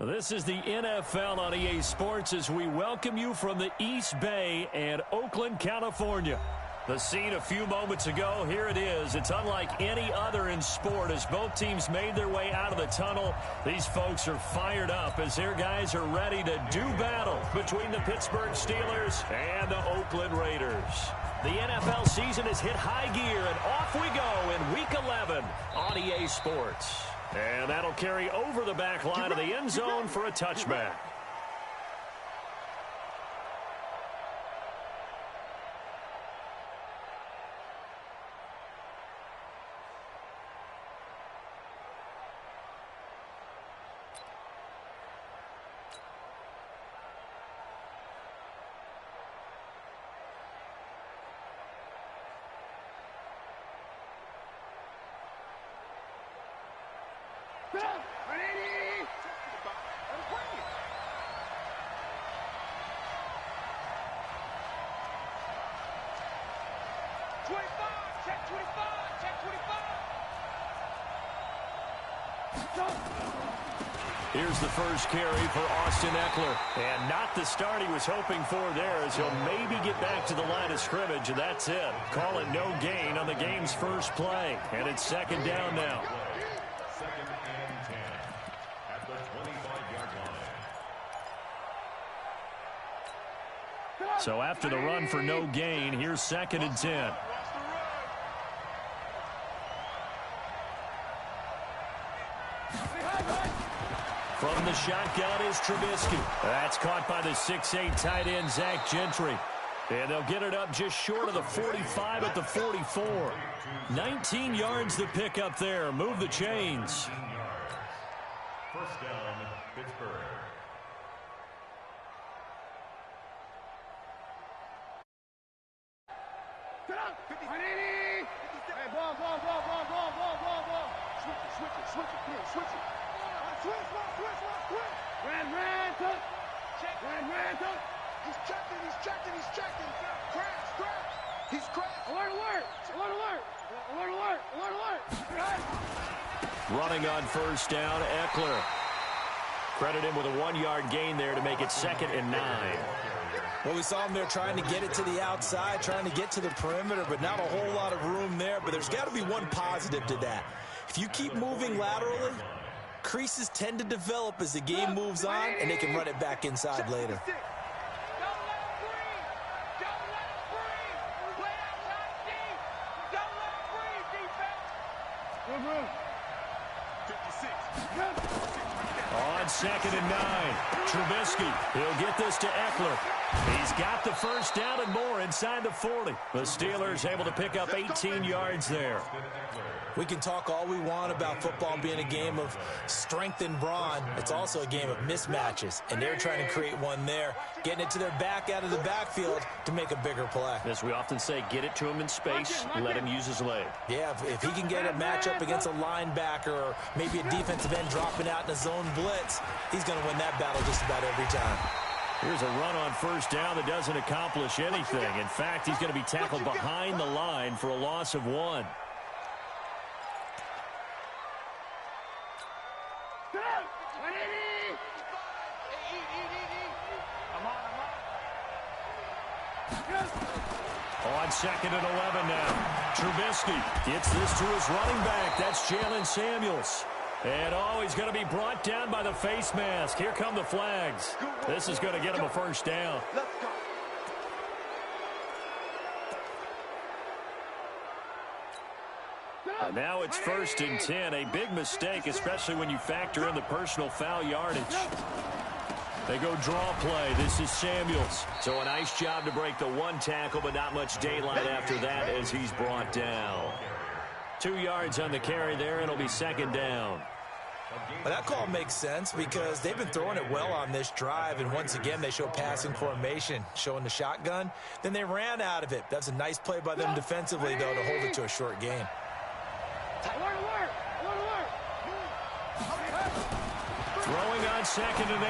This is the NFL on EA Sports as we welcome you from the East Bay and Oakland, California. The scene a few moments ago, here it is. It's unlike any other in sport as both teams made their way out of the tunnel. These folks are fired up as their guys are ready to do battle between the Pittsburgh Steelers and the Oakland Raiders. The NFL season has hit high gear, and off we go in Week 11 on EA Sports. And that'll carry over the back line of the end zone for a touchback. Here's the first carry for Austin Ekeler. And not the start he was hoping for there as he'll maybe get back to the line of scrimmage, and that's it. Call it no gain on the game's first play. And it's second down now. Second and 10 at the 25-yard line. So after the run for no gain, here's second and 10. From the shotgun is Trubisky. That's caught by the 6'8" tight end, Zach Gentry. And they'll get it up just short of the 45 at the 44. 19 yards to pick up there. Move the chains. First down, Pittsburgh. Running on first down, Ekeler. Credit him with a 1-yard gain there to make it second and 9. Well, we saw him there trying to get it to the outside, trying to get to the perimeter, but not a whole lot of room there. But there's got to be one positive to that. If you keep moving laterally, creases tend to develop as the game moves on, and they can run it back inside later. On second and 9, Trubisky. He'll get this to Ekeler. He's got the first down and more inside the 40. The Steelers able to pick up 18 yards there. We can talk all we want about football being a game of strength and brawn. It's also a game of mismatches, and they're trying to create one there, getting it to their back out of the backfield to make a bigger play. As we often say, get it to him in space, let him use his leg. Yeah, if he can get a matchup against a linebacker or maybe a defensive end dropping out in a zone blitz, he's going to win that battle just about every time. Here's a run on first down that doesn't accomplish anything. In fact, he's going to be tackled behind the line for a loss of 1. On second and 11 now. Trubisky gets this to his running back. That's Jalen Samuels. And he's going to be brought down by the face mask. Here come the flags. This is going to get him a first down. And now it's first and 10. A big mistake, especially when you factor in the personal foul yardage. They go draw play. This is Samuels. So a nice job to break the one tackle, but not much daylight after that as he's brought down. 2 yards on the carry there, and it'll be second down. Well, that call makes sense because they've been throwing it well on this drive, and once again they show passing formation, showing the shotgun. Then they ran out of it. That's a nice play by them defensively, though, to hold it to a short gain. Throwing on second and 8.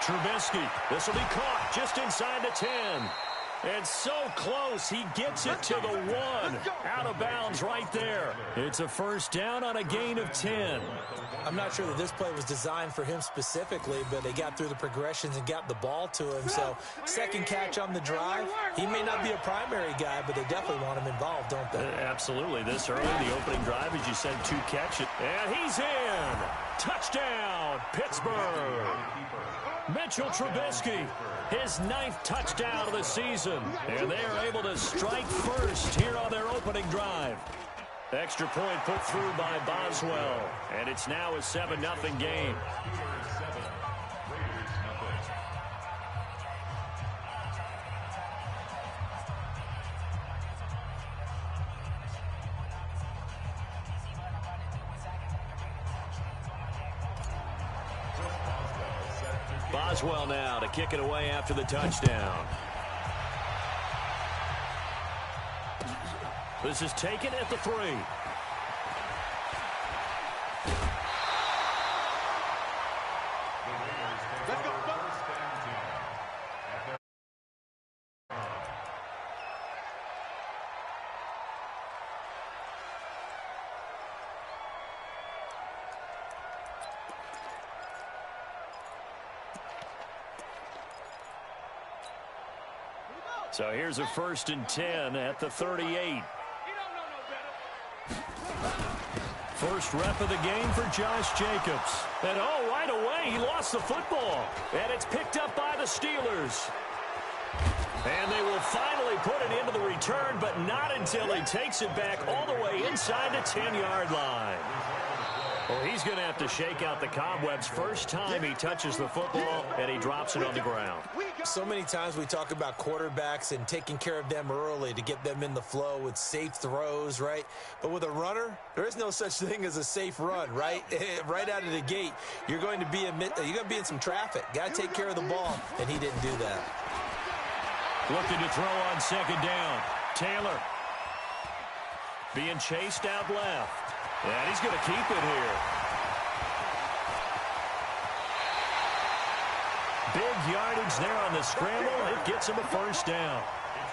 Trubisky. This will be caught just inside the 10. And so close, he gets it to the 1. Out of bounds right there. It's a first down on a gain of 10. I'm not sure that this play was designed for him specifically, but they got through the progressions and got the ball to him. So second catch on the drive. He may not be a primary guy, but they definitely want him involved, don't they? Absolutely. This early, the opening drive, as you said, 2 catches. And he's in. Touchdown, Pittsburgh. Mitchell Trubisky, his 9th touchdown of the season. And they are able to strike first here on their opening drive. Extra point put through by Boswell. And it's now a 7-0 game. Boswell now to kick it away after the touchdown. This is taken at the 3. So here's a 1st and 10 at the 38. First rep of the game for Josh Jacobs. And oh, right away, he lost the football. And it's picked up by the Steelers. And they will finally put it into the return, but not until he takes it back all the way inside the 10-yard line. Well, he's going to have to shake out the cobwebs first time he touches the football, and he drops it on the ground. So many times we talk about quarterbacks and taking care of them early to get them in the flow with safe throws, right? But with a runner, there is no such thing as a safe run, right? Right out of the gate, you're going to be in some traffic. Got to take care of the ball, and he didn't do that. Looking to throw on 2nd down. Taylor being chased out left. And he's going to keep it here. Big yardage there on the scramble. It gets him a first down.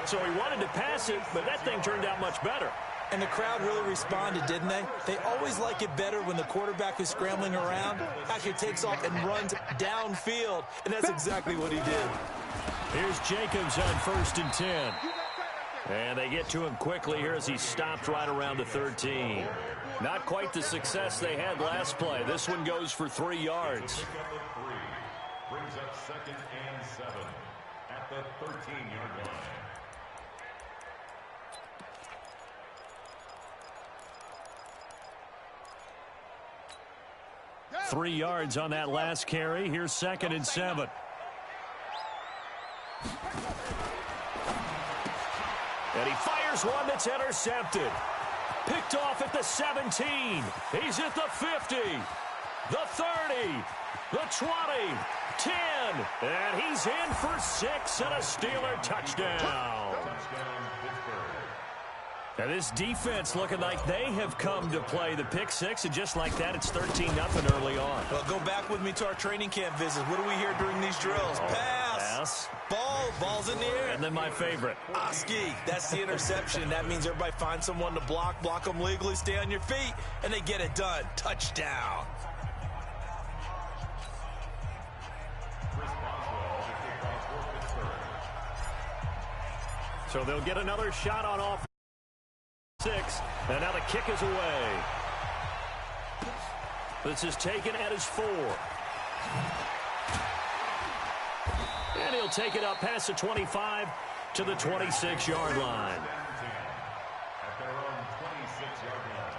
So he wanted to pass it, but that thing turned out much better. And the crowd really responded, didn't they? They always like it better when the quarterback who's scrambling around actually takes off and runs downfield. And that's exactly what he did. Here's Jacobs on 1st and 10. And they get to him quickly here as he stopped right around the 13. Not quite the success they had last play. This one goes for 3 yards. Brings up 2nd and 7 at the 13-yard line. 3 yards on that last carry. Here's 2nd and 7. And he fires one that's intercepted. Picked off at the 17. He's at the 50. The 30. The 20. 10. And he's in for 6 and a Steeler touchdown. Now this defense looking like they have come to play the pick 6, and just like that, it's 13-0 early on. Well, go back with me to our training camp visit. What do we hear during these drills? Pass. Ball's in the air. And then my favorite. Oski, that's the interception. That means everybody finds someone to block them legally, stay on your feet, and they get it done. Touchdown. So they'll get another shot on offense. 6, and now the kick is away. This is taken at his 4. And he'll take it up past the 25 to the 26-yard line. At their own 26-yard line.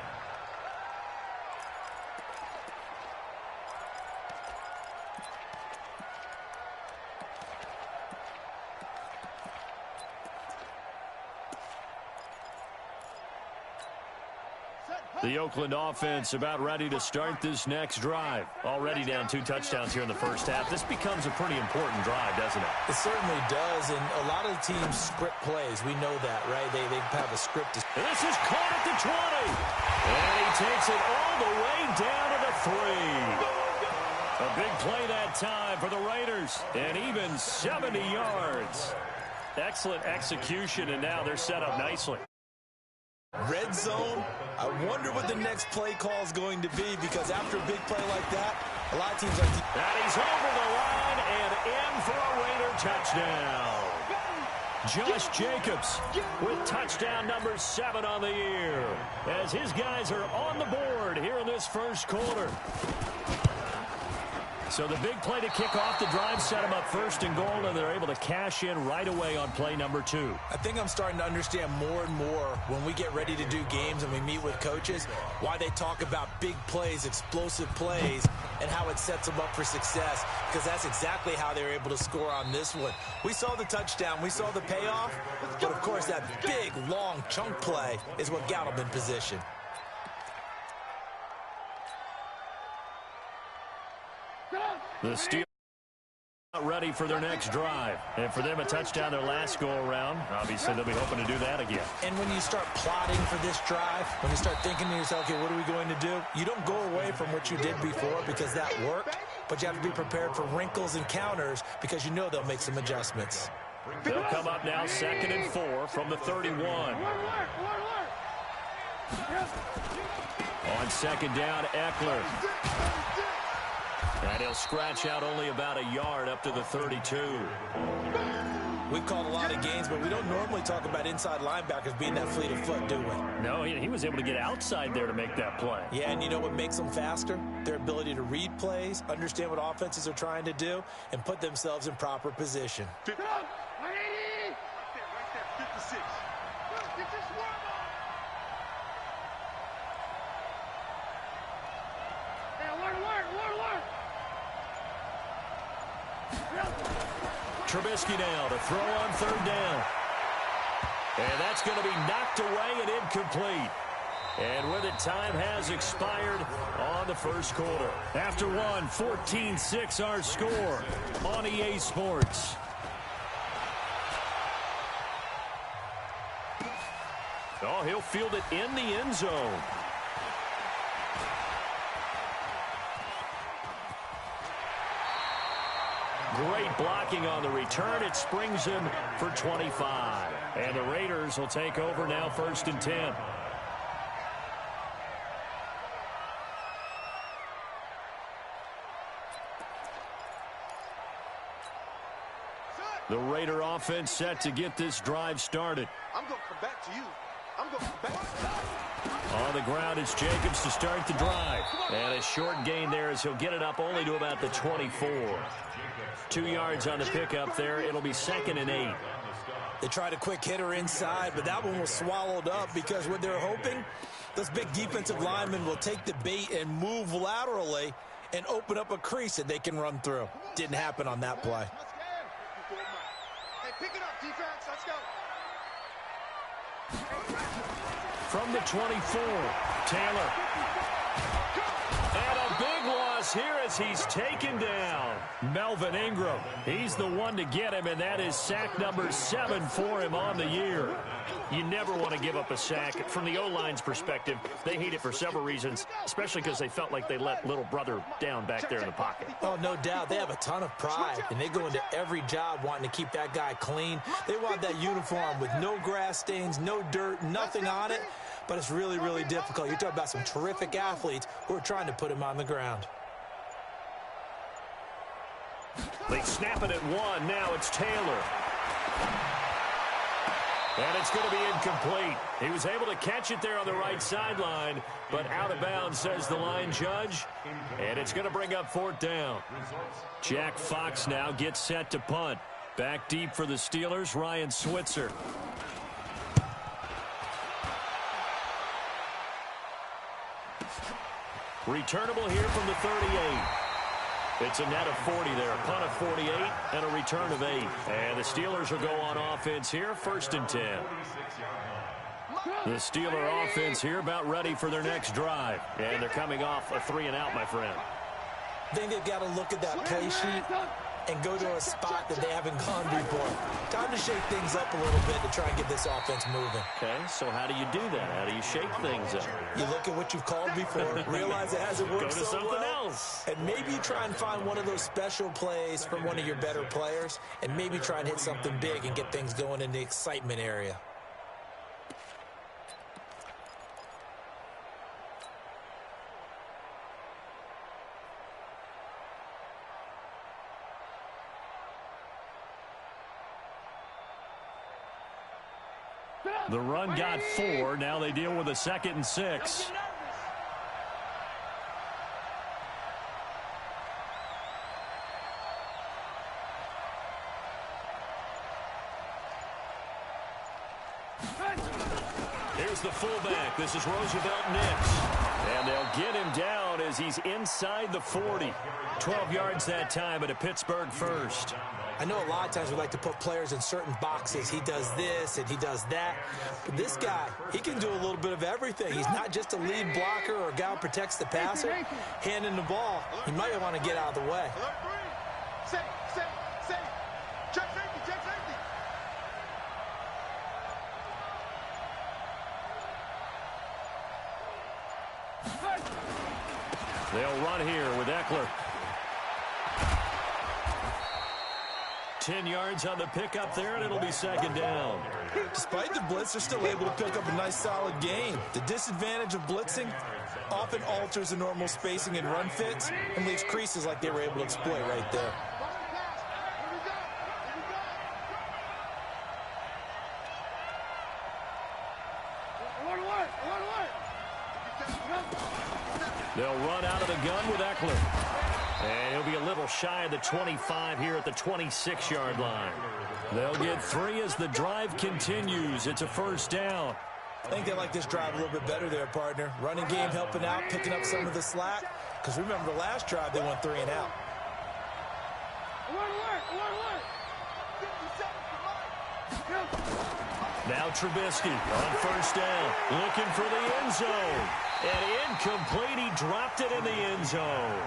The Oakland offense about ready to start this next drive. Already down 2 touchdowns here in the first half. This becomes a pretty important drive, doesn't it? It certainly does, and a lot of the teams script plays. We know that, right? They have a script. This is caught at the 20. And he takes it all the way down to the 3. A big play that time for the Raiders, and even 70 yards. Excellent execution, and now they're set up nicely. Red zone, I wonder what the next play call is going to be, because after a big play like that, a lot of teams like... And he's over the line and in for a Raider touchdown. Josh Jacobs with touchdown number 7 on the year, as his guys are on the board here in this first quarter. So the big play to kick off the drive set them up first and goal, and they're able to cash in right away on play number 2. I think I'm starting to understand more and more when we get ready to do games and we meet with coaches why they talk about big plays, explosive plays, and how it sets them up for success, because that's exactly how they were able to score on this one. We saw the touchdown, we saw the payoff, but of course that big, long chunk play is what got them in position. The Steelers are ready for their next drive. And for them, a touchdown their last go-around. Obviously, they'll be hoping to do that again. And when you start plotting for this drive, when you start thinking to yourself, okay, what are we going to do? You don't go away from what you did before because that worked, but you have to be prepared for wrinkles and counters because you know they'll make some adjustments. They'll come up now 2nd and 4 from the 31. On 2nd down, Eckler. And he'll scratch out only about a yard up to the 32. We've called a lot of games, but we don't normally talk about inside linebackers being that fleet of foot, do we? No, he was able to get outside there to make that play. Yeah, and you know what makes them faster? Their ability to read plays, understand what offenses are trying to do, and put themselves in proper position. Trubisky now to throw on 3rd down. And that's going to be knocked away and incomplete. And with it, time has expired on the first quarter. After one, 14-6 our score on EA Sports. Oh, he'll field it in the end zone. Great blocking on the return. It springs him for 25. And the Raiders will take over now 1st and 10. The Raider offense set to get this drive started. I'm going to come back to you. I'm going to come back. On the ground, it's Jacobs to start the drive. And a short gain there as he'll get it up only to about the 24. 2 yards on the pickup there. It'll be 2nd and 8. They tried a quick hitter inside, but that one was swallowed up because what they're hoping, those big defensive linemen will take the bait and move laterally and open up a crease that they can run through. Didn't happen on that play. Hey, pick it up, defense. Let's go. From the 24, Taylor. And a big loss here as he's taken down. Melvin Ingram. He's the one to get him, and that is sack number 7 for him on the year. You never want to give up a sack. From the O-line's perspective, they hate it for several reasons, especially because they felt like they let little brother down back there in the pocket. Oh, no doubt. They have a ton of pride, and they go into every job wanting to keep that guy clean. They want that uniform with no grass stains, no dirt, nothing on it. But it's really, really difficult. You're talking about some terrific athletes who are trying to put him on the ground. They snap it at 1. Now it's Taylor. And it's going to be incomplete. He was able to catch it there on the right sideline, but out of bounds, says the line judge. And it's going to bring up 4th down. Jack Fox now gets set to punt. Back deep for the Steelers, Ryan Switzer. Returnable here from the 38. It's a net of 40 there, a punt of 48, and a return of 8. And the Steelers will go on offense here, 1st and 10. The Steeler offense here about ready for their next drive. And they're coming off a 3-and-out, my friend. I think they've got to look at that play sheet and go to a spot that they haven't gone before. Time to shake things up a little bit to try and get this offense moving. Okay, so how do you do that? How do you shake things up? You look at what you've called before, realize it hasn't worked Go to so something well, else. and maybe you try and find one of those special plays from one of your better players, and maybe try and hit something big and get things going in the excitement area. The run got 4. Now they deal with a 2nd and 6. Here's the fullback. This is Roosevelt Nix. And they'll get him down as he's inside the 40. 12 yards that time, but a Pittsburgh first. I know a lot of times we like to put players in certain boxes. He does this and he does that. But this guy, he can do a little bit of everything. He's not just a lead blocker or a guy who protects the passer. Handing the ball, he might want to get out of the way. Safe. Check safety. They'll run here with Eckler. 10 yards on the pickup there, and it'll be 2nd down. Despite the blitz, they're still able to pick up a nice, solid gain. The disadvantage of blitzing often alters the normal spacing and run fits and leaves creases like they were able to exploit right there. They'll run out of the gun with Eckler. And he'll be a little shy of the 25 here at the 26-yard line. They'll get 3 as the drive continues. It's a 1st down. I think they like this drive a little bit better there, partner. Running game helping out, picking up some of the slack. Because remember, the last drive, they went 3 and out. Now Trubisky on 1st down, looking for the end zone. And incomplete, he dropped it in the end zone.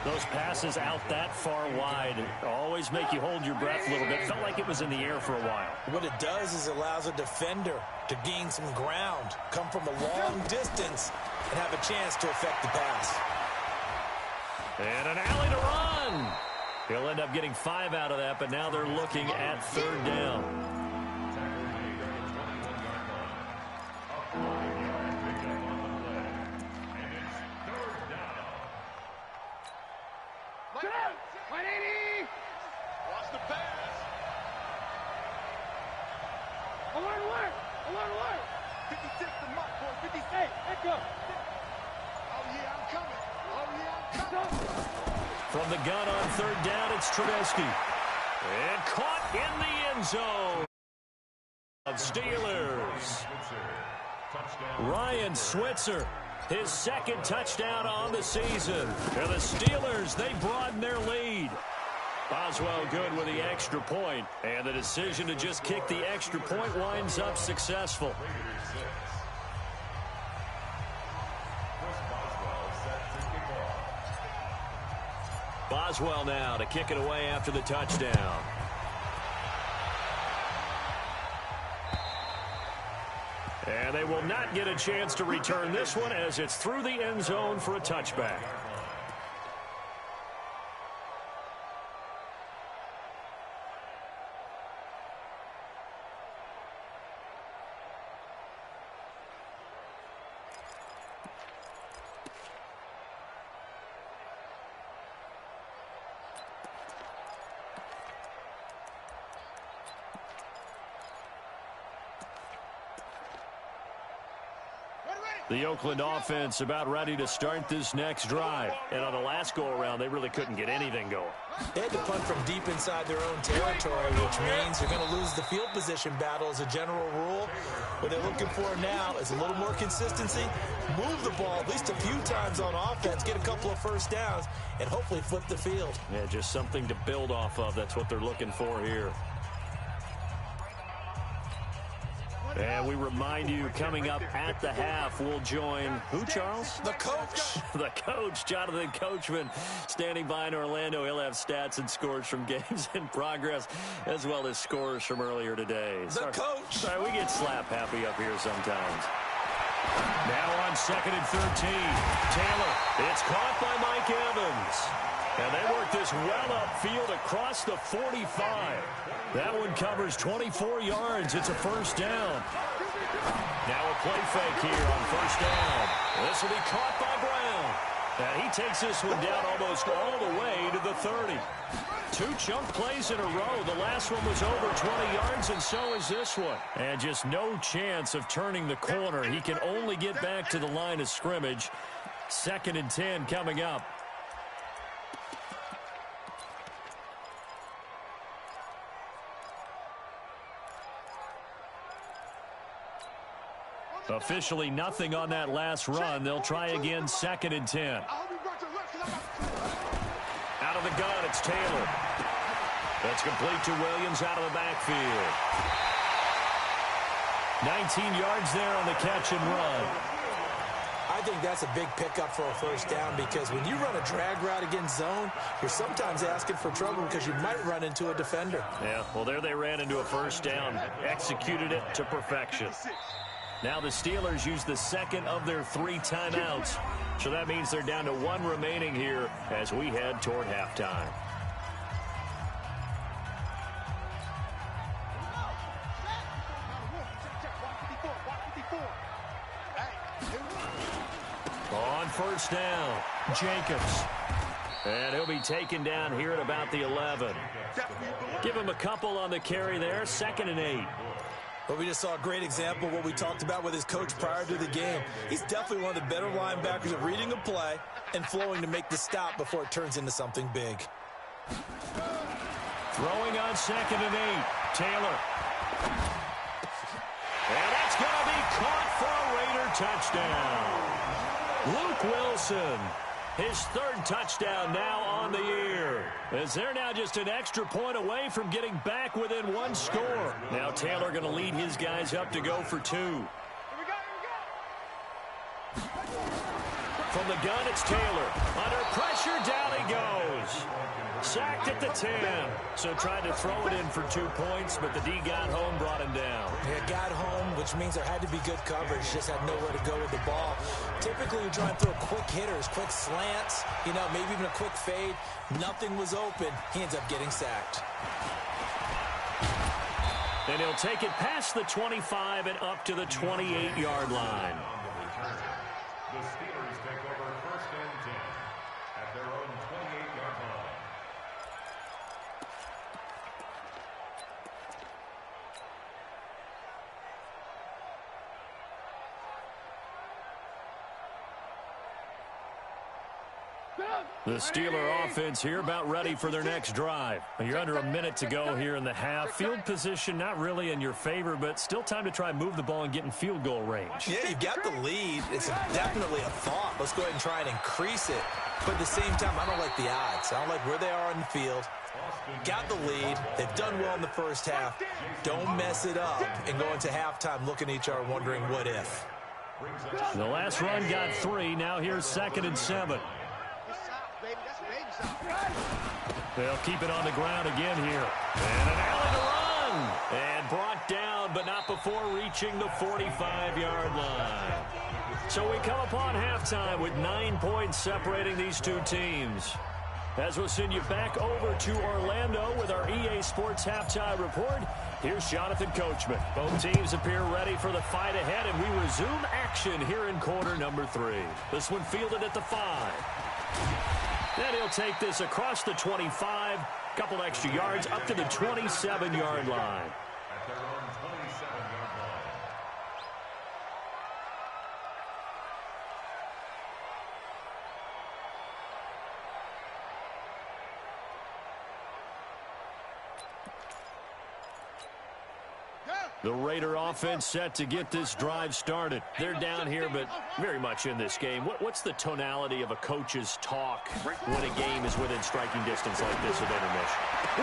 Those passes out that far wide always make you hold your breath a little bit. Felt like it was in the air for a while. What it does is it allows a defender to gain some ground, come from a long distance, and have a chance to affect the pass. And an alley to run. He'll end up getting 5 out of that, but now they're looking at 3rd down. Watch the pass. Alert! 56 the mark, boy. 58. Echo! Oh, yeah, I'm coming. From the gun on 3rd down, it's Trubisky. And caught in the end zone. Steelers. Ryan Switzer, his 2nd touchdown on the season. And the Steelers, they broaden their lead. Boswell good with the extra point, and the decision to just kick the extra point winds up successful. Boswell now to kick it away after the touchdown. And they will not get a chance to return this one as it's through the end zone for a touchback. The Oakland offense about ready to start this next drive. And on the last go-around, they really couldn't get anything going. They had to punt from deep inside their own territory, which means they're going to lose the field position battle as a general rule. What they're looking for now is a little more consistency, move the ball at least a few times on offense, get a couple of 1st downs, and hopefully flip the field. Yeah, just something to build off of. That's what they're looking for here. And we remind you, coming up at the half, we'll join who, Charles? The coach. The coach, Jonathan Coachman, standing by in Orlando. He'll have stats and scores from games in progress, as well as scores from earlier today. The coach. Sorry, we get slap happy up here sometimes. Now on 2nd and 13. Taylor, it's caught by Mike Evans. And they work this well upfield across the 45. That one covers 24 yards. It's a first down. Now a play fake here on first down. This will be caught by Brown. And he takes this one down almost all the way to the 30. 2 chunk plays in a row. The last one was over 20 yards, and so is this one. And just no chance of turning the corner. He can only get back to the line of scrimmage. 2nd and 10 coming up. Officially nothing on that last run. They'll try again 2nd and 10. Out of the gun, it's Taylor. That's complete to Williams out of the backfield. 19 yards there on the catch and run. I think that's a big pickup for a first down because when you run a drag route against zone, you're sometimes asking for trouble because you might run into a defender. Yeah, well, there they ran into a first down. Executed it to perfection. Now the Steelers use the second of their 3 timeouts. So that means they're down to 1 remaining here as we head toward halftime. On first down, Jacobs. And he'll be taken down here at about the 11. Give him a couple on the carry there. 2nd and 8. But we just saw a great example of what we talked about with his coach prior to the game. He's definitely one of the better linebackers at reading a play and flowing to make the stop before it turns into something big. Throwing on 2nd and 8. Taylor. And that's going to be caught for a Raider touchdown. Luke Wilson. His 3rd touchdown now on the year. As they're now just an extra point away from getting back within 1 score. Now Taylor going to lead his guys up to go for 2. From the gun, it's Taylor. Under pressure, down he goes. Sacked at the 10. So tried to throw it in for 2 points, but the D got home, brought him down. Yeah, got home, which means there had to be good coverage. Just had nowhere to go with the ball. Typically, you try and throw quick hitters, quick slants, maybe even a quick fade. Nothing was open. He ends up getting sacked. And he'll take it past the 25 and up to the 28-yard line. The Steelers take over 1st and 10 at their own 28-yard line. The Steeler offense here about ready for their next drive. You're under a minute to go here in the half. Field position not really in your favor, but still time to try and move the ball and get in field goal range. Yeah, you've got the lead. It's definitely a thought. Let's go ahead and try and increase it. But at the same time, I don't like the odds. I don't like where they are on the field. Got the lead. They've done well in the first half. Don't mess it up and go into halftime looking at each other wondering what if. The last run got 3. Now here's 2nd and 7. They'll keep it on the ground again here. And an alley to run. And brought down, but not before reaching the 45-yard line. So we come upon halftime with 9 points separating these 2 teams. As we'll send you back over to Orlando with our EA Sports Halftime Report, here's Jonathan Coachman. Both teams appear ready for the fight ahead, and we resume action here in quarter number 3. This one fielded at the 5. Then he'll take this across the 25, couple extra yards up to the 27-yard line. At their own 27-yard line. The Raider offense set to get this drive started. They're down here, but very much in this game. What's the tonality of a coach's talk when a game is within striking distance like this at intermission?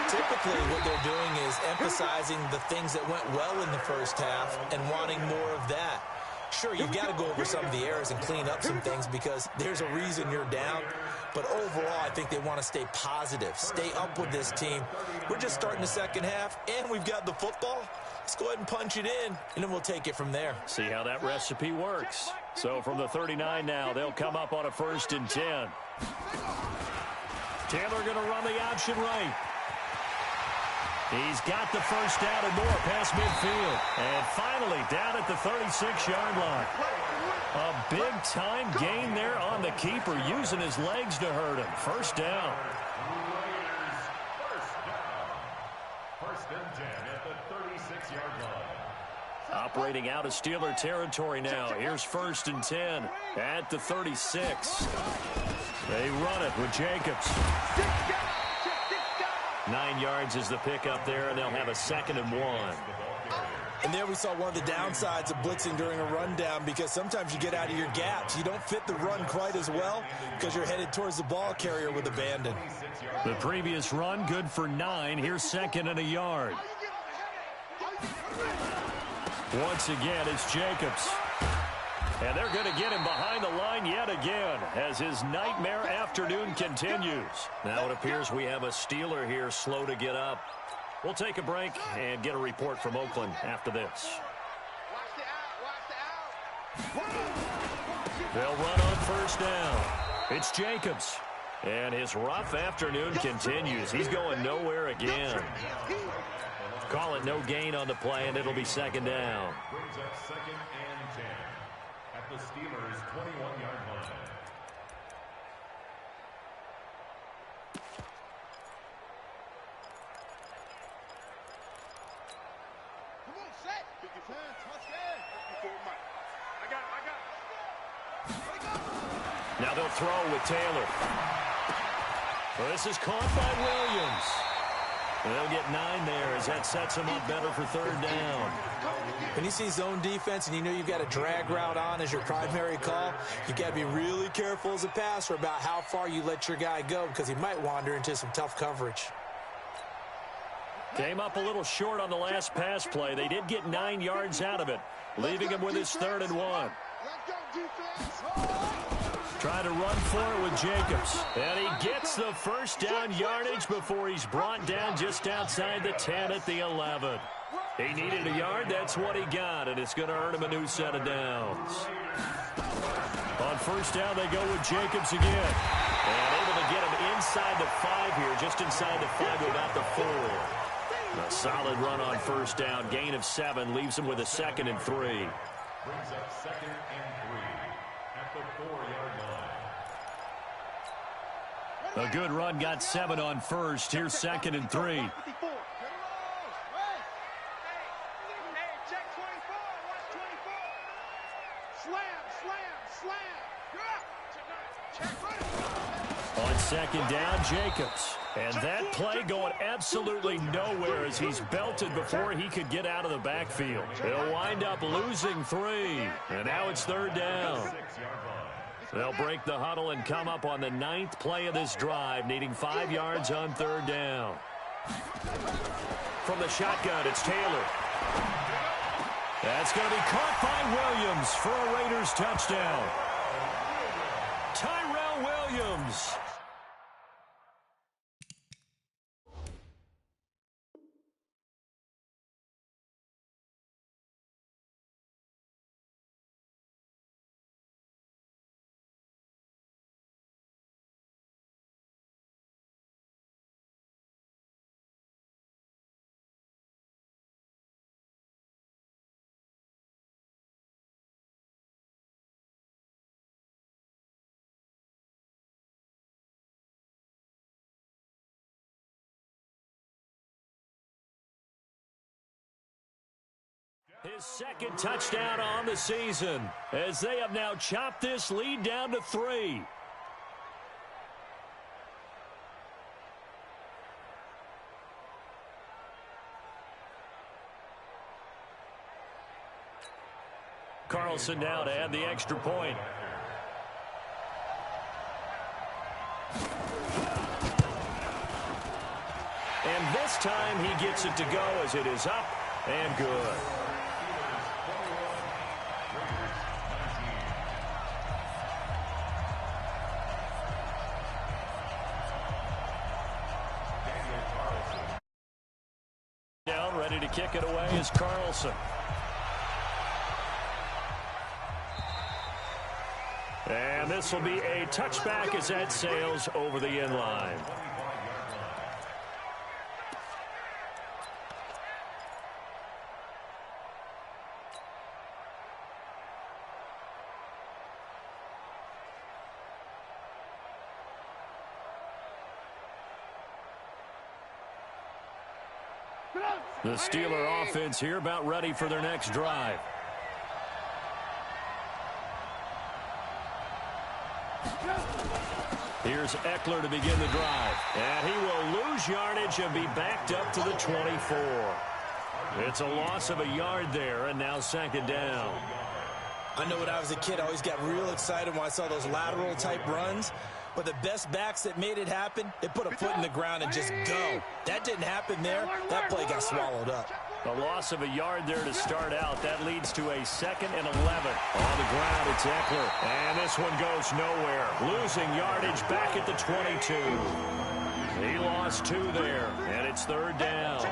Typically, what they're doing is emphasizing the things that went well in the first half and wanting more of that. Sure, you've got to go over some of the errors and clean up some things because there's a reason you're down. But overall, I think they want to stay positive, stay up with this team. We're just starting the second half, and we've got the football. Let's go ahead and punch it in, and then we'll take it from there. See how that recipe works. So from the 39 now, they'll come up on a 1st and 10. Taylor going to run the option right. He's got the first down and more past midfield. And finally down at the 36-yard line. A big-time gain there on the keeper, using his legs to hurt him. First down. First and 10 at the 36-yard line. Operating out of Steeler territory now. Here's 1st and 10 at the 36. They run it with Jacobs. 9 yards is the pickup there, and they'll have a 2nd and 1. And there we saw one of the downsides of blitzing during a rundown because sometimes you get out of your gaps. You don't fit the run quite as well because you're headed towards the ball carrier with abandon. The previous run, good for 9. Here's 2nd and a yard. Once again, it's Jacobs. And they're going to get him behind the line yet again as his nightmare afternoon continues. Now it appears we have a Steeler here slow to get up. We'll take a break and get a report from Oakland after this. They'll run on 1st down. It's Jacobs. And his rough afternoon continues. He's going nowhere again. Call it no gain on the play, and it'll be 2nd down. Brings up 2nd and 10 at the Steelers' 21-yard line. Come on, set. 54, touchdown. 54, Mike. I got it. Now they'll throw with Taylor. Well, this is caught by Williams. And they'll get 9 there as that sets them up better for 3rd down. When you see zone defense and you know you've got a drag route on as your primary call, you've got to be really careful as a passer about how far you let your guy go because he might wander into some tough coverage. Came up a little short on the last pass play. They did get 9 yards out of it, leaving him with his 3rd and 1. Let's go, defense. Trying to run for it with Jacobs. And he gets the first down yardage before he's brought down just outside the 10 at the 11. He needed a yard. That's what he got, and it's going to earn him a new set of downs. On 1st down, they go with Jacobs again. And able to get him inside the 5 here, just inside the 5 to about the 4. A solid run on 1st down. Gain of 7 leaves him with a 2nd and 3. Brings up 2nd and 3 at the 4-yard line. A good run, got 7 on 1st. Here's 2nd and 3. Hey, check 24. Watch 24. Slam. Check right. On 2nd down, Jacobs. And that play going absolutely nowhere as he's belted before he could get out of the backfield. He'll wind up losing 3. And now it's 3rd down. They'll break the huddle and come up on the 9th play of this drive, needing 5 yards on 3rd down. From the shotgun, it's Taylor. That's going to be caught by Williams for a Raiders touchdown. Tyrell Williams. His 2nd touchdown on the season as they have now chopped this lead down to 3. Carlson now to add the extra point. And this time he gets it to go as it is up and good. Down, ready to kick it away is Carlson. And this will be a touchback as that sails over the end line. The Steeler offense here about ready for their next drive. Here's Eckler to begin the drive. And he will lose yardage and be backed up to the 24. It's a loss of a yard there, and now second down. I know when I was a kid, I always got real excited when I saw those lateral-type runs. But the best backs that made it happen, they put a foot in the ground and just go. That didn't happen there. That play got swallowed up. A loss of a yard there to start out. That leads to a 2nd and 11. On the ground, it's Eckler. And this one goes nowhere. Losing yardage back at the 22. He lost 2 there, and it's third down.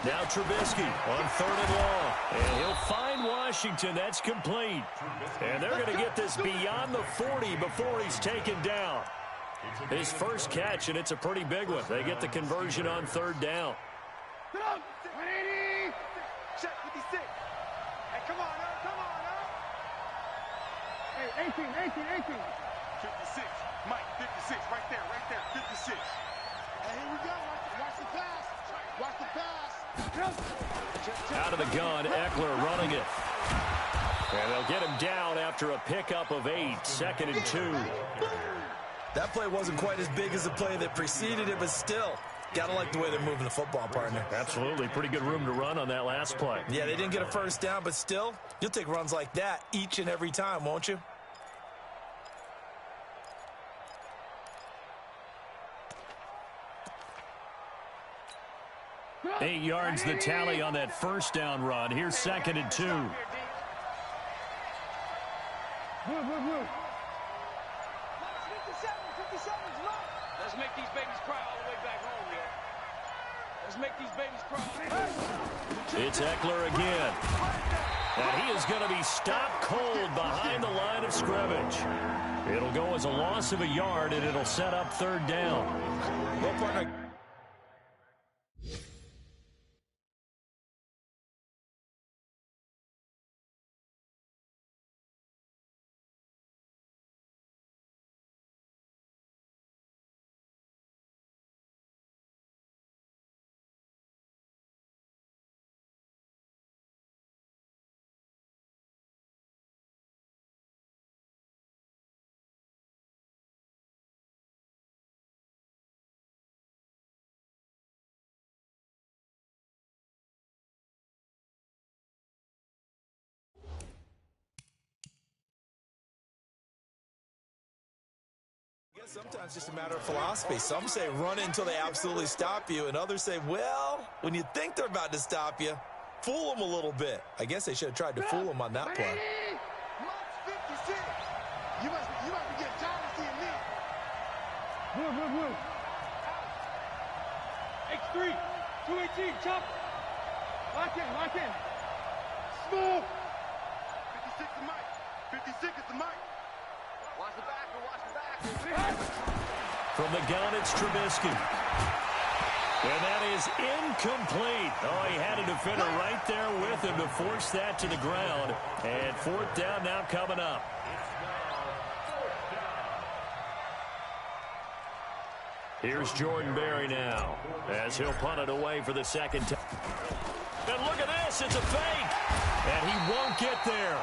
Now Trubisky on 3rd and long. And he'll find Washington. That's complete. And they're going to get this beyond the 40 before he's taken down. His first catch, and it's a pretty big one. They get the conversion on 3rd down. Check 56. Hey, come on now, come on now. Hey, 18. 56. Mike, 56. Right there, 56. Hey, here we go. Watch the pass. Watch the pass. Out of the gun, Eckler running it. And they'll get him down after a pickup of 8, 2nd and 2. That play wasn't quite as big as the play that preceded it, but still, got to like the way they're moving the football, partner. Absolutely. Pretty good room to run on that last play. Yeah, they didn't get a first down, but still, you'll take runs like that each and every time, won't you? Eight yards the tally on that first down run. Here's 2nd and 2. Move. Let's make these babies cry all the way back home, yo. Let's make these babies cry. It's Eckler again. And he is going to be stopped cold behind the line of scrimmage. It'll go as a loss of a yard, and it'll set up 3rd down. Well, partner. Sometimes it's just a matter of philosophy. Some say run until they absolutely stop you, and others say, well, when you think they're about to stop you, fool them a little bit. I guess they should have tried to fool them on that play. March 56. You must be getting tired of seeing me. Move. X3, 218, chop. Lock in. Smooth. 56 is Mike. 56 is the Mike. Watch the back. From the gun, it's Trubisky. And that is incomplete. Oh, he had a defender right there with him to force that to the ground. And 4th down now coming up. Here's Jordan Berry now as he'll punt it away for the 2nd time. And look at this, it's a fake. And he won't get there.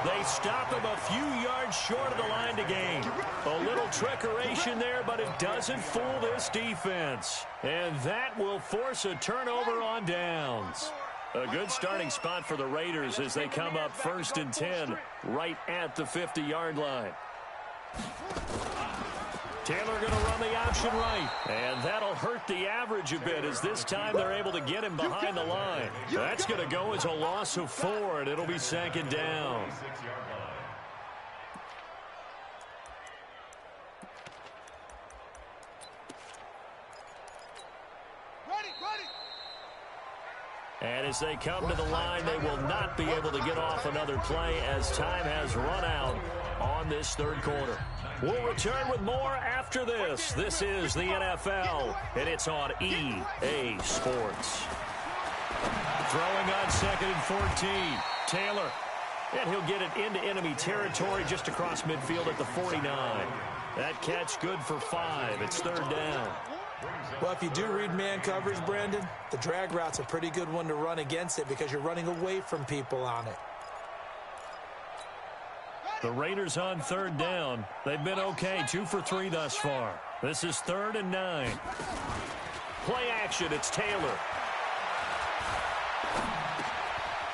They stop him a few yards short of the line to gain. A little trickeration there, but it doesn't fool this defense. And that will force a turnover on downs. A good starting spot for the Raiders as they come up 1st and 10 right at the 50-yard line. Taylor going to run the option right. And that'll hurt the average a bit as this time they're able to get him behind the line. That's going to go as a loss of 4, and it'll be 2nd down. And as they come to the line, they will not be able to get off another play as time has run out on this 3rd quarter. We'll return with more after this. This is the NFL, and it's on EA Sports. Throwing on 2nd and 14. Taylor. And he'll get it into enemy territory just across midfield at the 49. That catch good for 5. It's 3rd down. Well, if you do read man coverage, Brandon, the drag route's a pretty good one to run against it because you're running away from people on it. The Raiders on 3rd down. They've been okay, 2 for 3 thus far. This is 3rd and 9. Play action, it's Taylor.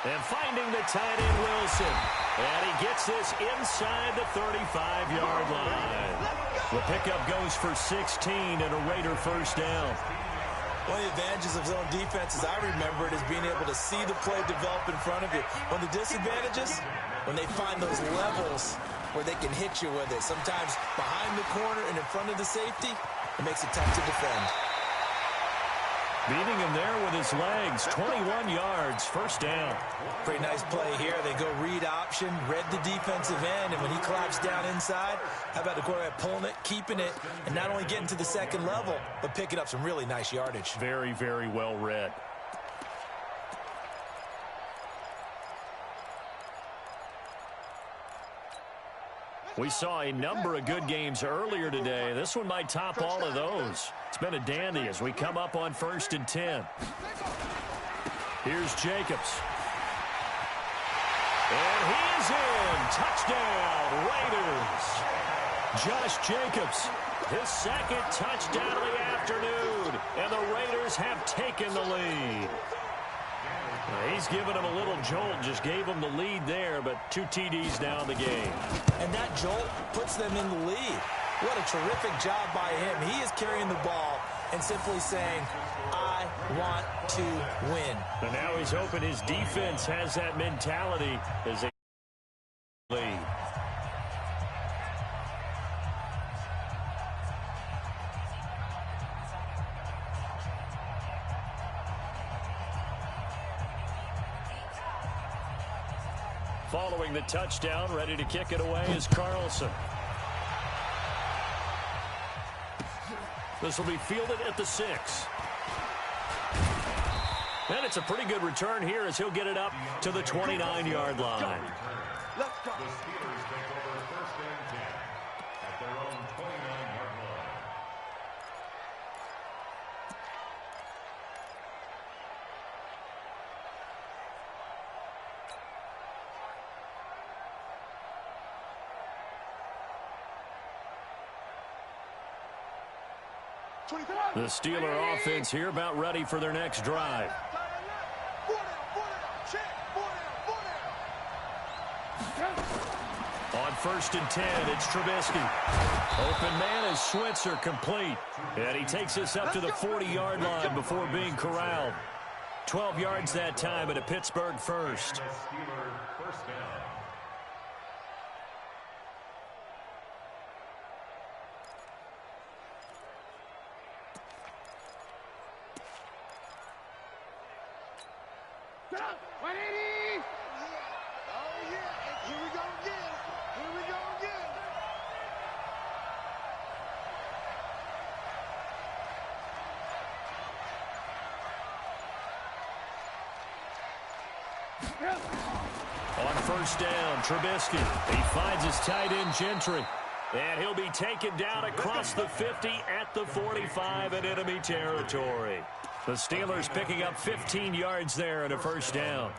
And finding the tight end, Wilson. And he gets this inside the 35-yard line. The pickup goes for 16 and a Raider 1st down. One of the advantages of zone defense, as I remember it, is being able to see the play develop in front of you. One of the disadvantages, when they find those levels where they can hit you with it. Sometimes behind the corner and in front of the safety, it makes it tough to defend. Beating him there with his legs, 21 yards, 1st down. Pretty nice play here. They go read option, read the defensive end, and when he collapsed down inside, how about the quarterback pulling it, keeping it, and not only getting to the 2nd level, but picking up some really nice yardage. Very, very well read. We saw a number of good games earlier today. This one might top all of those. It's been a dandy as we come up on 1st and 10. Here's Jacobs. And he's in. Touchdown, Raiders. Josh Jacobs, his 2nd touchdown of the afternoon. And the Raiders have taken the lead. He's given him a little jolt, just gave him the lead there, but 2 TDs now in the game. And that jolt puts them in the lead. What a terrific job by him. He is carrying the ball and simply saying, I want to win. And now he's hoping his defense has that mentality as they lead. Following the touchdown, ready to kick it away is Carlson. This will be fielded at the 6. And it's a pretty good return here as he'll get it up to the 29-yard line. Let's go. The Steelers take over 1st and 10 at their own 29-yard line. The Steeler offense here about ready for their next drive. On 1st and 10, it's Trubisky. Open man is Switzer, complete. And he takes us up to the 40-yard line before being corralled. 12 yards that time at a Pittsburgh 1st. Steeler 1st down. On 1st down, Trubisky. He finds his tight end, Gentry. And he'll be taken down across the 50 at the 45 in enemy territory. The Steelers picking up 15 yards there and a first down.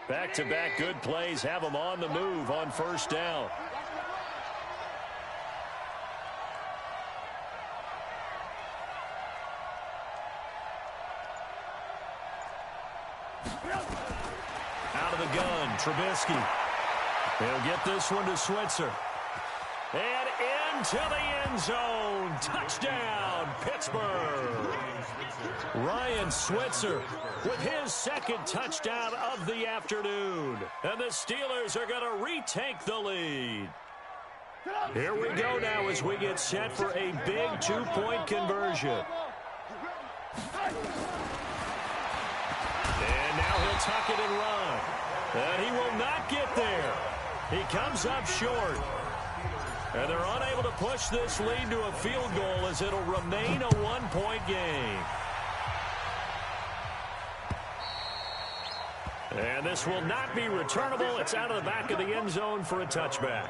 Back-to-back good plays have them on the move on first down. Out of the gun, Trubisky. He'll get this one to Switzer. And into the end zone. Touchdown, Pittsburgh. Ryan Switzer with his second touchdown of the afternoon. And the Steelers are going to retake the lead. Here we go now as we get set for a big two-point conversion. And now he'll tuck it and run. And he will not get there. He comes up short. And they're unable to push this lead to a field goal as it'll remain a one-point game. And this will not be returnable. It's out of the back of the end zone for a touchback.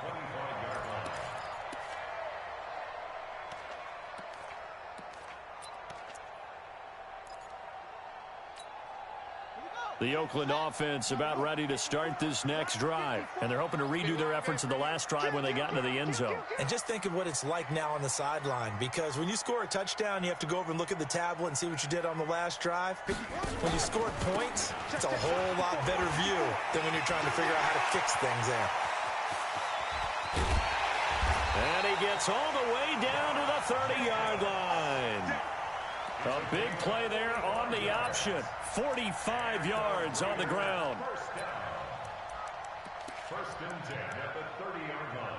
The Oakland offense about ready to start this next drive. And they're hoping to redo their efforts in the last drive when they got into the end zone. And just think of what it's like now on the sideline, because when you score a touchdown, you have to go over and look at the tablet and see what you did on the last drive. When you score points, it's a whole lot better view than when you're trying to figure out how to fix things there. And he gets all the way down to the 30-yard line. A big play there on the option. 45 yards on the ground. First and 10 at the 30-yard line.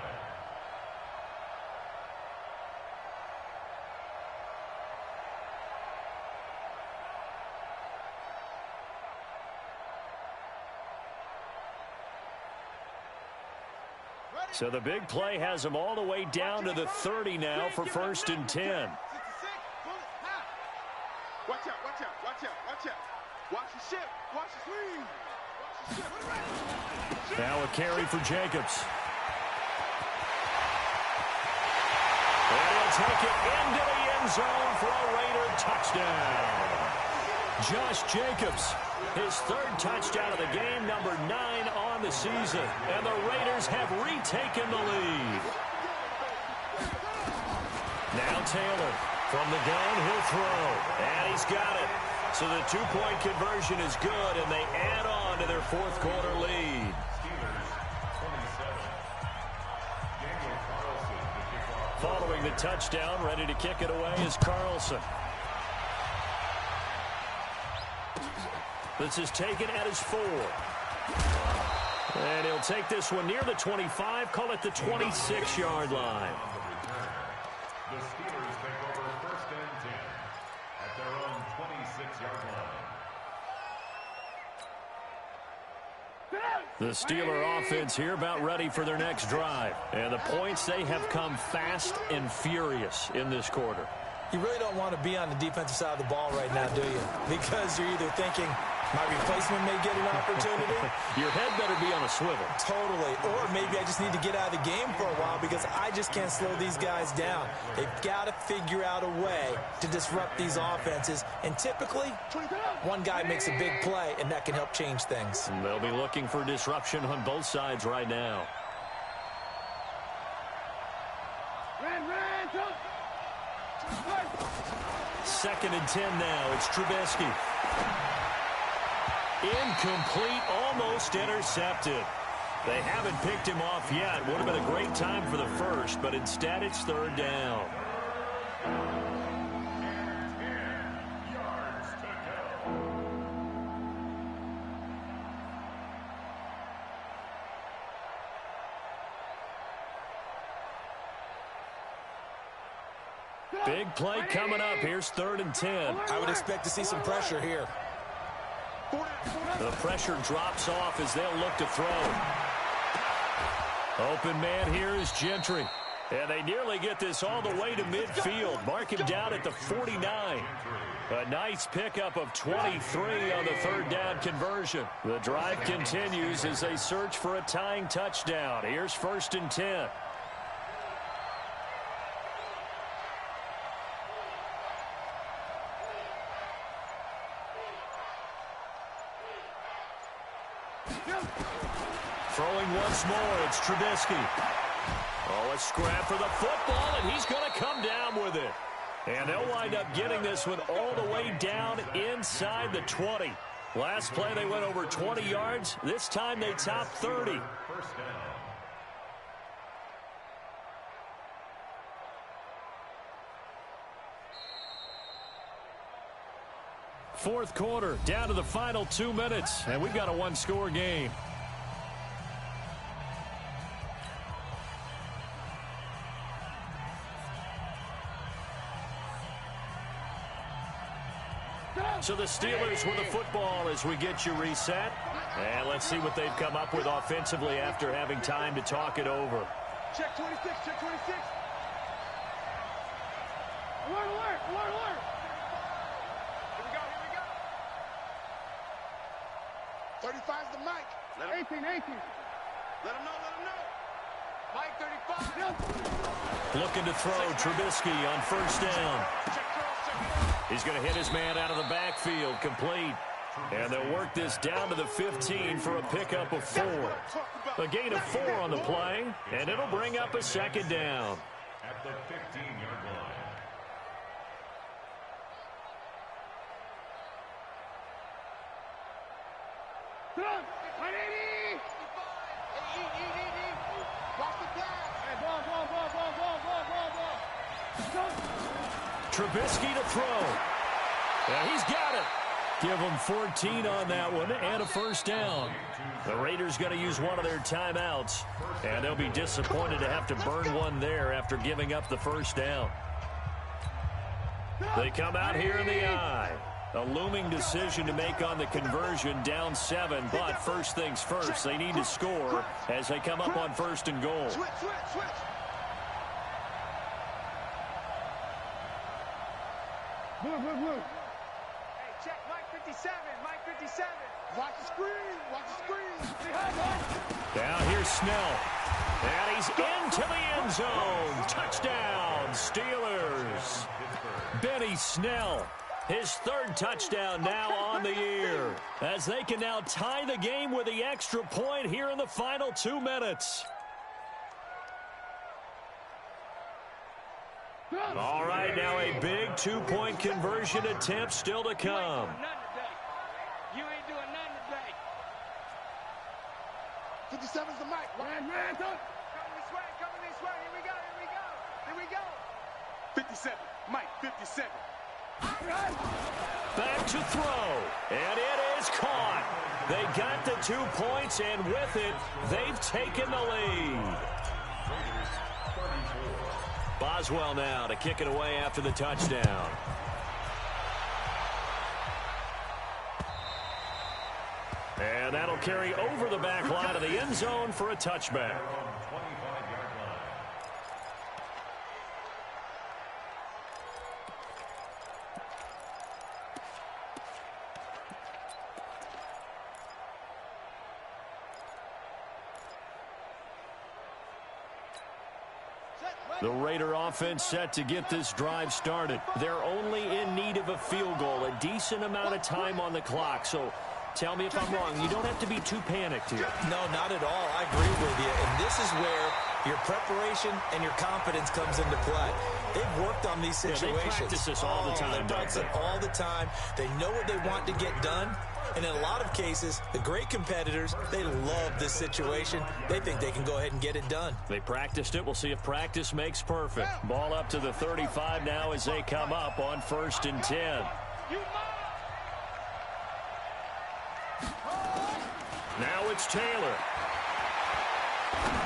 So the big play has them all the way down to the 30 now for first and 10. Watch out, watch out, watch out, watch out. Watch the ship, watch the swing. Watch the ship. Now a carry for Jacobs. And he'll take it into the end zone for a Raider touchdown. Josh Jacobs, his third touchdown of the game, number 9 on the season. And the Raiders have retaken the lead. Now Taylor. From the gun, he'll throw. And he's got it. So the two-point conversion is good, and they add on to their fourth quarter lead. Following the touchdown, ready to kick it away is Carlson. This is taken at his 4. And he'll take this one near the 25, call it the 26-yard line. The Steelers take over first and 10 at their own 26-yard line. The Steeler offense here about ready for their next drive. And the points, they have come fast and furious in this quarter. You really don't want to be on the defensive side of the ball right now, do you? Because you're either thinking, my replacement may get an opportunity. Your head better be on a swivel. Totally. Or maybe I just need to get out of the game for a while because I just can't slow these guys down. They've got to figure out a way to disrupt these offenses. And typically, one guy makes a big play, and that can help change things. And they'll be looking for disruption on both sides right now. Second and 10 now. It's Trubisky. Incomplete, almost intercepted. They haven't picked him off yet. Would have been a great time for the first, but instead it's third down. And 10 yards to go. Big play coming up. Here's third and 10. I would expect to see some pressure here. The pressure drops off as they'll look to throw. Open man here is Gentry. And they nearly get this all the way to midfield. Mark him down at the 49. A nice pickup of 23 on the third down conversion. The drive continues as they search for a tying touchdown. Here's first and 10. Throwing once more, it's Trubisky. Oh, a scrap for the football, and he's going to come down with it. And they'll wind up getting this one all the way down inside the 20. Last play, they went over 20 yards. This time, they topped 30. First down. Fourth quarter, down to the final 2 minutes, and we've got a one-score game. So the Steelers with the football as we get you reset. And let's see what they've come up with offensively after having time to talk it over. Check 26, check 26. Alert, alert, alert, alert. Here we go, here we go. 35's the mic. 18, 18. Let him know, let him know. Mike 35. Looking to throw Trubisky on first down. Check Charles, check Charles. He's going to hit his man out of the backfield, complete. And they'll work this down to the 15 for a pickup of 4. A gain of 4 on the play, and it'll bring up a second down. At the 15-yard line. Run, 180. Watch the pass. Hey, ball, ball, ball, ball, ball, ball, ball, ball. Go. Trubisky to throw. And he's got it. Give them 14 on that one and a first down. The Raiders going to use one of their timeouts, and they'll be disappointed to have to burn one there after giving up the first down. They come out here in the eye. A looming decision to make on the conversion, down 7, but first things first, they need to score as they come up on first and goal. Switch, switch, switch. Move, move, move. Hey, check Mike 57. Mike 57. Watch the screen, watch the screen. Now here's Snell. And he's into the end zone. Touchdown, Steelers. Benny Snell, his third touchdown now on the year, as they can now tie the game with the extra point here in the final 2 minutes. All right, now a big 2-point conversion attempt still to come. You ain't doing nothing today. 57's the mic. Man, man, don't. Coming this way, coming this way. Here we go, here we go. Here we go. 57, Mike 57. Back to throw, and it is caught. They got the 2 points, and with it, they've taken the lead. Boswell now to kick it away after the touchdown. And that'll carry over the back line of the end zone for a touchback. The Raider offense set to get this drive started. They're only in need of a field goal, a decent amount of time on the clock. So tell me if I'm wrong. You don't have to be too panicked here. No, not at all. I agree with you. And this is where your preparation and your confidence comes into play. They've worked on these situations. Yeah, they practice this all the time. They practice it all the time. They know what they want to get done. And in a lot of cases, the great competitors, they love this situation. They think they can go ahead and get it done. They practiced it. We'll see if practice makes perfect. Ball up to the 35 now as they come up on 1st and 10. Now it's Taylor.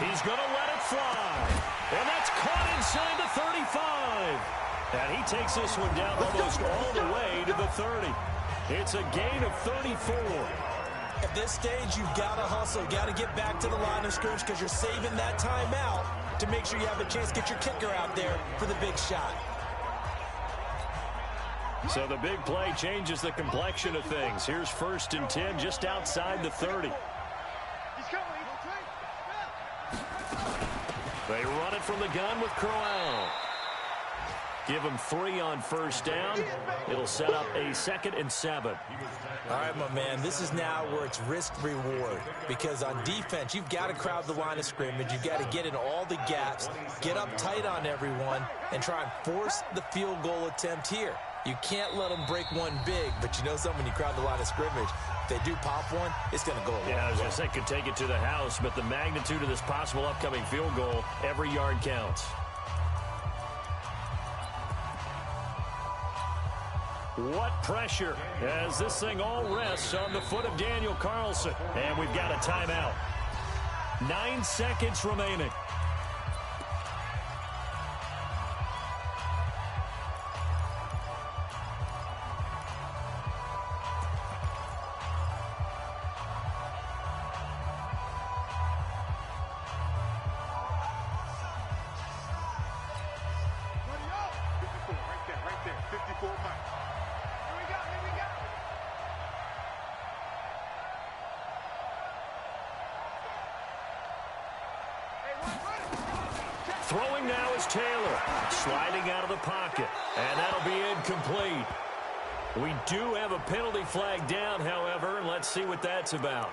He's going to let it fly. And that's caught inside the 35. And he takes this one down almost all the way to the 30. It's a gain of 34. At this stage, you've got to hustle. Got to get back to the line of scrimmage because you're saving that timeout to make sure you have a chance to get your kicker out there for the big shot. So the big play changes the complexion of things. Here's 1st and 10 just outside the 30. He's coming. They run it from the gun with Crowell. Give them 3 on first down. It'll set up a 2nd and 7. All right, my man, this is now where it's risk-reward, because on defense, you've got to crowd the line of scrimmage. You've got to get in all the gaps, get up tight on everyone, and try and force the field goal attempt here. You can't let them break one big, but you know something, when you crowd the line of scrimmage, if they do pop one, it's going to go a long way. Yeah, I was going to say, could take it to the house, but the magnitude of this possible upcoming field goal, every yard counts. What pressure as this thing all rests on the foot of Daniel Carlson. And we've got a timeout. 9 seconds remaining. Right there. 54 Mike. Throwing now is Taylor, sliding out of the pocket, and that'll be incomplete. We do have a penalty flag down, however, and let's see what that's about.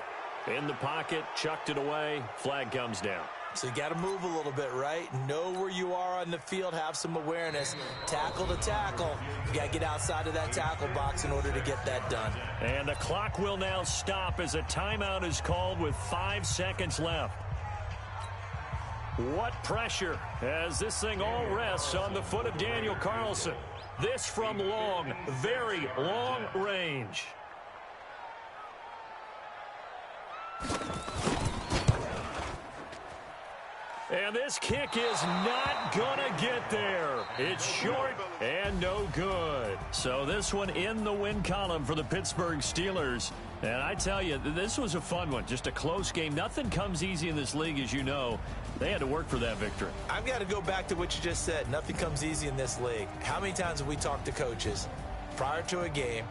In the pocket, chucked it away, flag comes down. So you got to move a little bit, right? Know where you are on the field, have some awareness. Tackle to tackle. You got to get outside of that tackle box in order to get that done. And the clock will now stop as a timeout is called with 5 seconds left. What pressure as this thing all rests on the foot of Daniel Carlson. This from long, very long range. And this kick is not gonna get there. It's short and no good. So this one in the win column for the Pittsburgh Steelers. And I tell you, this was a fun one. Just a close game. Nothing comes easy in this league, as you know. They had to work for that victory. I've got to go back to what you just said. Nothing comes easy in this league. How many times have we talked to coaches prior to a game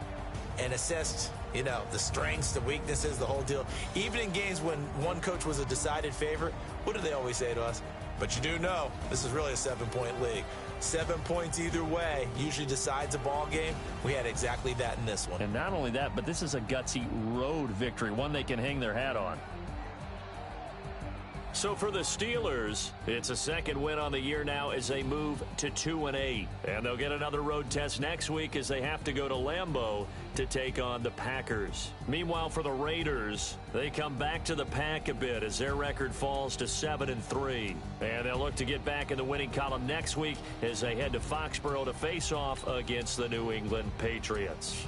and assessed, you know, the strengths, the weaknesses, the whole deal? Even in games when one coach was a decided favorite, what do they always say to us? But you do know this is really a 7-point league. 7 points either way usually decides a ball game. We had exactly that in this one. And not only that, but this is a gutsy road victory, one they can hang their hat on. So for the Steelers, it's a second win on the year now as they move to 2-8. And they'll get another road test next week as they have to go to Lambeau to take on the Packers. Meanwhile, for the Raiders, they come back to the pack a bit as their record falls to 7-3. And they'll look to get back in the winning column next week as they head to Foxborough to face off against the New England Patriots.